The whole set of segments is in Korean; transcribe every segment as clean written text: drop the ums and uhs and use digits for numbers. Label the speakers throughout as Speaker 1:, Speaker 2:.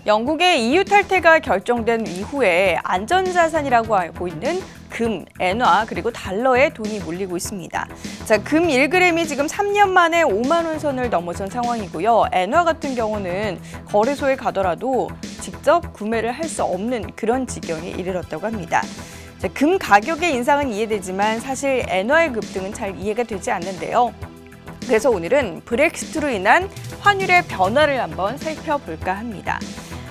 Speaker 1: 영국의 EU 탈퇴가 결정된 이후에 안전자산이라고 알고 있는 금, 엔화, 그리고 달러에 돈이 몰리고 있습니다. 자, 금 1g이 지금 3년 만에 5만 원 선을 넘어선 상황이고요. 엔화 같은 경우는 거래소에 가더라도 직접 구매를 할 수 없는 그런 지경에 이르렀다고 합니다. 자, 금 가격의 인상은 이해되지만 사실 엔화의 급등은 잘 이해가 되지 않는데요. 그래서 오늘은 브렉시트로 인한 환율의 변화를 한번 살펴볼까 합니다.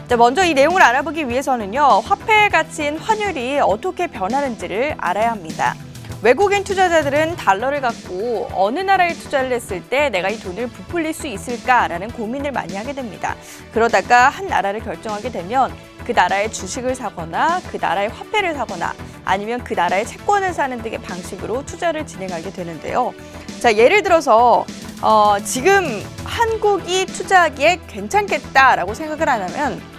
Speaker 1: 자, 먼저 이 내용을 알아보기 위해서는요, 화폐 가치인 환율이 어떻게 변하는지를 알아야 합니다. 외국인 투자자들은 달러를 갖고 어느 나라에 투자를 했을 때 내가 이 돈을 부풀릴 수 있을까라는 고민을 많이 하게 됩니다. 그러다가 한 나라를 결정하게 되면 그 나라의 주식을 사거나 그 나라의 화폐를 사거나 아니면 그 나라의 채권을 사는 등의 방식으로 투자를 진행하게 되는데요. 자, 예를 들어서 지금 한국이 투자하기에 괜찮겠다라고 생각을 안 하면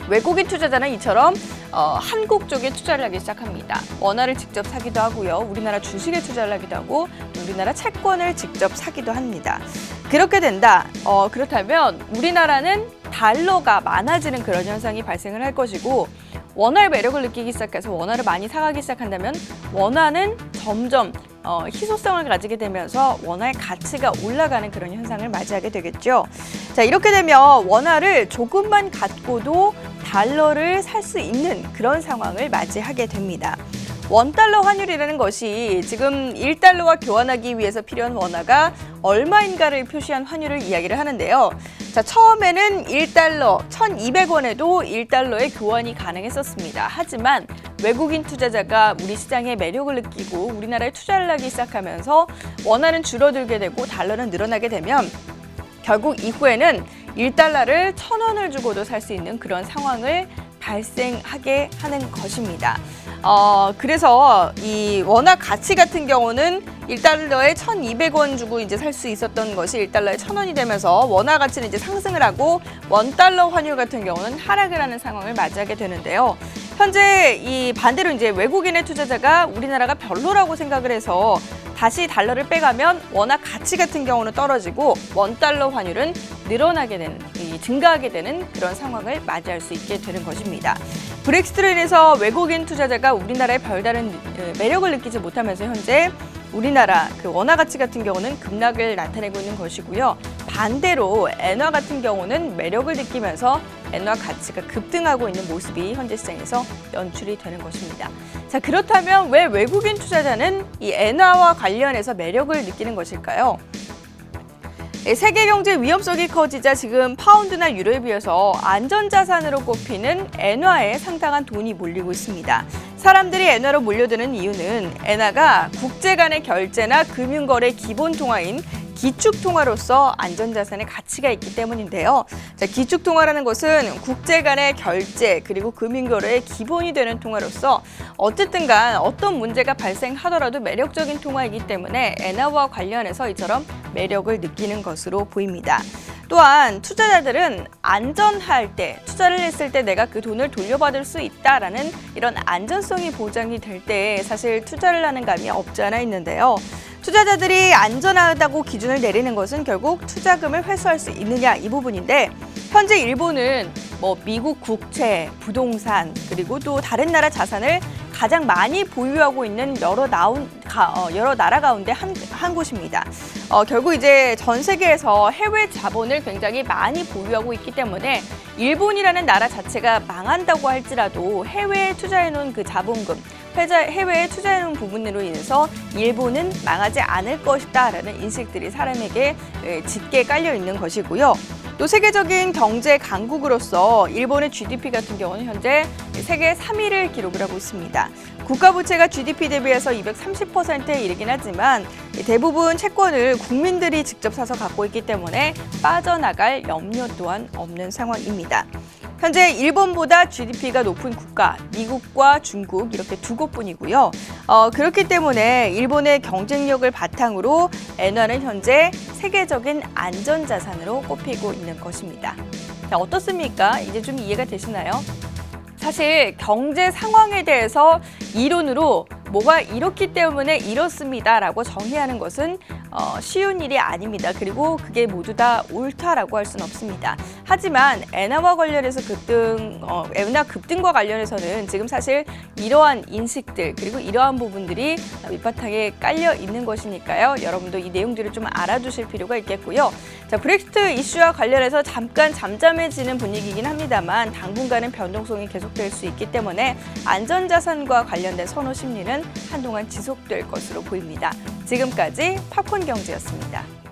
Speaker 1: 외국인 투자자는 이처럼 한국 쪽에 투자를 하기 시작합니다. 원화를 직접 사기도 하고요. 우리나라 주식에 투자를 하기도 하고 우리나라 채권을 직접 사기도 합니다. 그렇게 된다. 그렇다면 우리나라는 달러가 많아지는 그런 현상이 발생을 할 것이고 원화의 매력을 느끼기 시작해서 원화를 많이 사가기 시작한다면 원화는 점점 희소성을 가지게 되면서 원화의 가치가 올라가는 그런 현상을 맞이하게 되겠죠. 자, 이렇게 되면 원화를 조금만 갖고도 달러를 살 수 있는 그런 상황을 맞이하게 됩니다. 원달러 환율이라는 것이 지금 1달러와 교환하기 위해서 필요한 원화가 얼마인가를 표시한 환율을 이야기를 하는데요. 자, 처음에는 1달러, 1,200원에도 1달러의 교환이 가능했었습니다. 하지만 외국인 투자자가 우리 시장의 매력을 느끼고 우리나라에 투자를 하기 시작하면서 원화는 줄어들게 되고 달러는 늘어나게 되면 결국 이후에는 1달러를 1,000원을 주고도 살 수 있는 그런 상황을 발생하게 하는 것입니다. 그래서 이 원화 가치 같은 경우는 1달러에 1,200원 주고 이제 살 수 있었던 것이 1달러에 1,000원이 되면서 원화 가치는 이제 상승을 하고 원달러 환율 같은 경우는 하락을 하는 상황을 맞이하게 되는데요. 현재 이 반대로 이제 외국인의 투자자가 우리나라가 별로라고 생각을 해서 다시 달러를 빼가면 원화 가치 같은 경우는 떨어지고 원달러 환율은 늘어나게 되는, 증가하게 되는 그런 상황을 맞이할 수 있게 되는 것입니다. 브렉시트로 인해서 외국인 투자자가 우리나라의 별다른 매력을 느끼지 못하면서 현재 우리나라 그 원화 가치 같은 경우는 급락을 나타내고 있는 것이고요. 반대로 엔화 같은 경우는 매력을 느끼면서 엔화 가치가 급등하고 있는 모습이 현재 시장에서 연출이 되는 것입니다. 자, 그렇다면 왜 외국인 투자자는 이 엔화와 관련해서 매력을 느끼는 것일까요? 세계 경제 위험성이 커지자 지금 파운드나 유로에 비해서 안전자산으로 꼽히는 엔화에 상당한 돈이 몰리고 있습니다. 사람들이 엔화로 몰려드는 이유는 엔화가 국제 간의 결제나 금융거래 기본 통화인 기축통화로서 안전자산의 가치가 있기 때문인데요. 자, 기축통화라는 것은 국제 간의 결제 그리고 금융거래의 기본이 되는 통화로서 어쨌든 간 어떤 문제가 발생하더라도 매력적인 통화이기 때문에 엔화와 관련해서 이처럼 매력을 느끼는 것으로 보입니다. 또한 투자자들은 안전할 때, 투자를 했을 때 내가 그 돈을 돌려받을 수 있다라는 이런 안전성이 보장이 될 때 사실 투자를 하는 감이 없지 않아 있는데요. 투자자들이 안전하다고 기준을 내리는 것은 결국 투자금을 회수할 수 있느냐 이 부분인데 현재 일본은 미국 국채, 부동산 그리고 또 다른 나라 자산을 가장 많이 보유하고 있는 여러 나라 가운데 한 곳입니다. 결국 이제 전 세계에서 해외 자본을 굉장히 많이 보유하고 있기 때문에 일본이라는 나라 자체가 망한다고 할지라도 해외에 투자해놓은 그 자본금, 해외에 투자해놓은 부분으로 인해서 일본은 망하지 않을 것이다라는 인식들이 사람에게 짙게 깔려 있는 것이고요. 또 세계적인 경제 강국으로서 일본의 GDP 같은 경우는 현재 세계 3위를 기록을 하고 있습니다. 국가 부채가 GDP 대비해서 230%에 이르긴 하지만 대부분 채권을 국민들이 직접 사서 갖고 있기 때문에 빠져나갈 염려 또한 없는 상황입니다. 현재 일본보다 GDP가 높은 국가, 미국과 중국 이렇게 두 곳뿐이고요. 그렇기 때문에 일본의 경쟁력을 바탕으로 엔화는 현재 세계적인 안전자산으로 꼽히고 있는 것입니다. 자, 어떻습니까? 이제 좀 이해가 되시나요? 사실 경제 상황에 대해서 이론으로 뭐가 이렇기 때문에 이렇습니다라고 정의하는 것은 쉬운 일이 아닙니다. 그리고 그게 모두 다 옳다라고 할 수는 없습니다. 하지만 엔화와 관련해서 엔화 급등과 관련해서는 지금 사실 이러한 인식들 그리고 이러한 부분들이 밑바탕에 깔려 있는 것이니까요. 여러분도 이 내용들을 좀 알아두실 필요가 있겠고요. 자, 브렉시트 이슈와 관련해서 잠깐 잠잠해지는 분위기이긴 합니다만 당분간은 변동성이 계속될 수 있기 때문에 안전자산과 관련된 선호 심리는 한동안 지속될 것으로 보입니다. 지금까지 팝콘 경제였습니다.